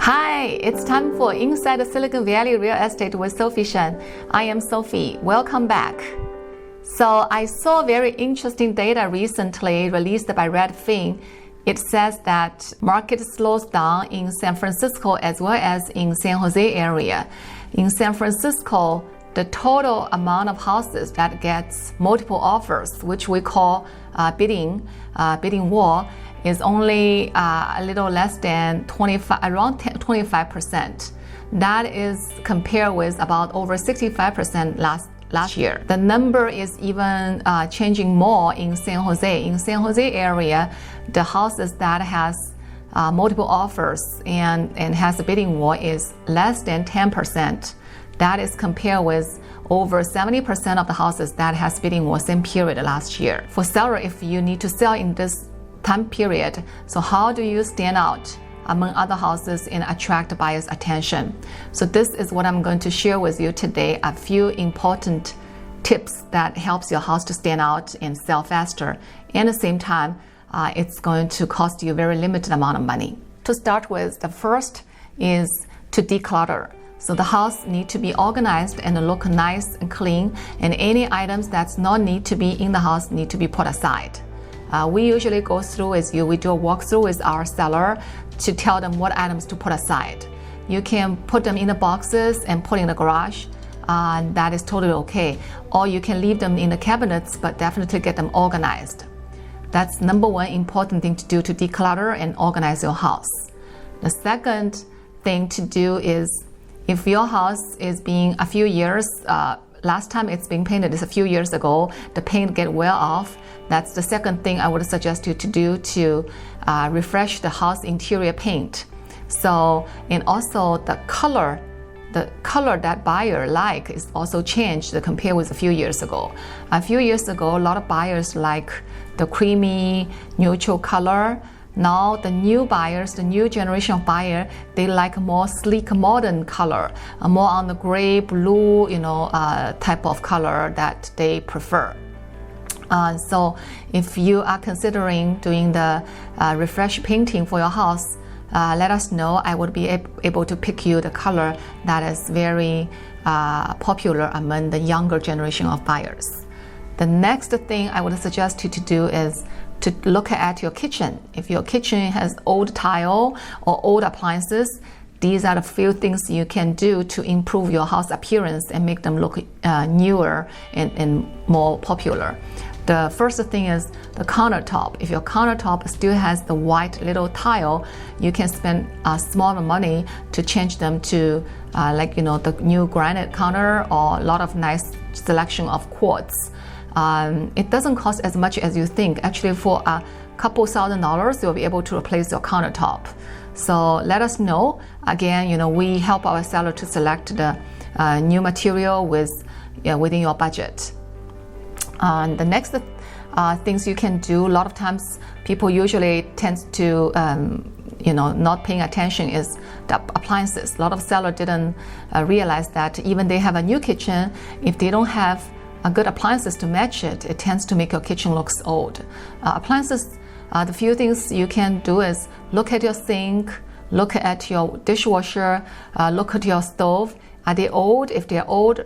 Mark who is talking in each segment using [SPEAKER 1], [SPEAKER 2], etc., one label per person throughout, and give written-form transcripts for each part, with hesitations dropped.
[SPEAKER 1] Hi, it's time for Inside the Silicon Valley Real Estate with Sophie Shen. I am Sophie. Welcome back. So I saw very interesting data recently released by Redfin. It says that market slows down in San Francisco as well as in San Jose area. In San Francisco, the total amount of houses that gets multiple offers, which we call bidding war, is only a little less than 25%. That is compared with about over 65% last year. The number is even changing more in San Jose. In San Jose area, the houses that has multiple offers and has a bidding war is less than 10%. That is compared with over 70% of the houses that has bidding war same period last year. For seller, if you need to sell in this time period, so how do you stand out among other houses and attract buyers' attention? So this is what I'm going to share with you today, a few important tips that helps your house to stand out and sell faster. And at the same time, it's going to cost you a very limited amount of money. To start with, the first is to declutter. So the house need to be organized and look nice and clean, and any items that's not need to be in the house need to be put aside. We usually go through with you, we do a walkthrough with our seller to tell them what items to put aside. You can put them in the boxes and put in the garage, and that is totally okay. Or you can leave them in the cabinets, but definitely get them organized. That's number one important thing to do to declutter and organize your house. The second thing to do is, if your house is being a few years, last time it's been painted is a few years ago, the paint get wear off. That's the second thing I would suggest you to do to refresh the house interior paint. So, and also the color that buyer like is also changed compared with a few years ago. A few years ago, a lot of buyers like the creamy, neutral color. Now the new buyers, the new generation of buyer, they like more sleek, modern color, more on the gray, blue, type of color that they prefer. So if you are considering doing the refresh painting for your house, let us know. I would be able to pick you the color that is very popular among the younger generation of buyers. The next thing I would suggest you to do is to look at your kitchen. If your kitchen has old tile or old appliances, these are the few things you can do to improve your house appearance and make them look newer and more popular. The first thing is the countertop. If your countertop still has the white little tile, you can spend small money to change them to the new granite counter or a lot of nice selection of quartz. It doesn't cost as much as you think. Actually, for a couple $1,000s, you'll be able to replace your countertop. So let us know. Again, we help our seller to select the new material within your budget. The next things you can do, a lot of times people usually tend to not paying attention is the appliances. A lot of sellers didn't realize that even they have a new kitchen, if they don't have good appliances to match it, it tends to make your kitchen looks old. Appliances, the few things you can do is look at your sink, look at your dishwasher, look at your stove. Are they old? If they're old,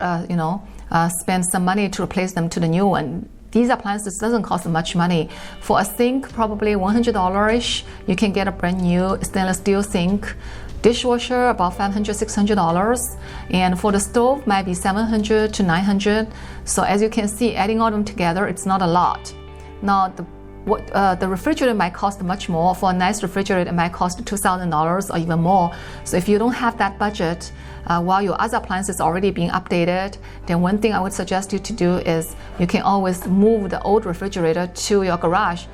[SPEAKER 1] spend some money to replace them to the new one. These appliances doesn't cost much money. For a sink, probably $100-ish, you can get a brand new stainless steel sink. Dishwasher, about $500, $600, and for the stove, might be $700 to $900. So as you can see, adding all of them together, it's not a lot. Now, the refrigerator might cost much more. For a nice refrigerator, it might cost $2,000 or even more. So if you don't have that budget, while your other appliances are already being updated, then one thing I would suggest you to do is you can always move the old refrigerator to your garage.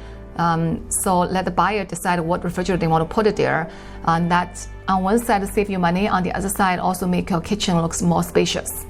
[SPEAKER 1] So let the buyer decide what refrigerator they want to put it there. And that on one side save you money, on the other side also make your kitchen looks more spacious.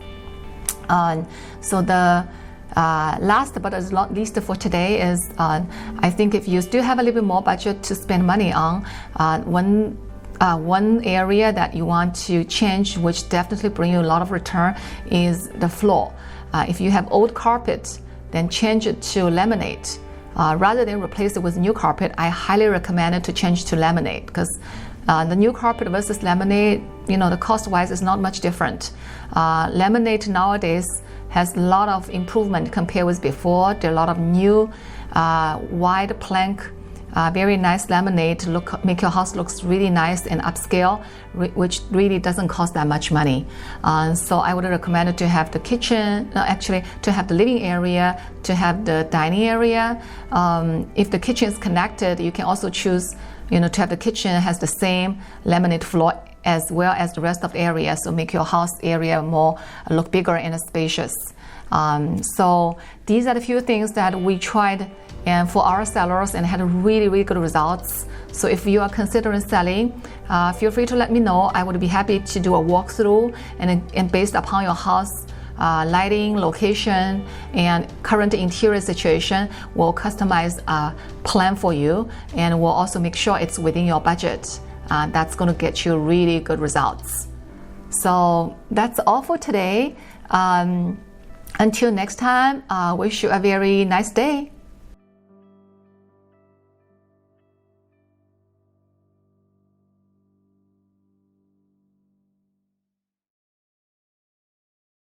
[SPEAKER 1] So the last but not least for today is I think if you still have a little bit more budget to spend money on, one area that you want to change, which definitely bring you a lot of return, is the floor. If you have old carpet, then change it to laminate. Rather than replace it with new carpet, I highly recommend it to change to laminate, because The new carpet versus laminate, the cost-wise is not much different. Laminate nowadays has a lot of improvement compared with before. There are a lot of new wide plank, very nice laminate, make your house looks really nice and upscale, which really doesn't cost that much money. So I would recommend to have the kitchen, to have the living area, to have the dining area. If the kitchen is connected, you can also choose, to have the kitchen has the same laminate floor as well as the rest of the area, so make your house area look bigger and spacious. So these are the few things that we tried and for our sellers and had really, really good results. So if you are considering selling, feel free to let me know. I would be happy to do a walkthrough and based upon your house lighting, location, and current interior situation, we'll customize a plan for you, and we'll also make sure it's within your budget. That's going to get you really good results. So that's all for today. Until next time, wish you a very nice day.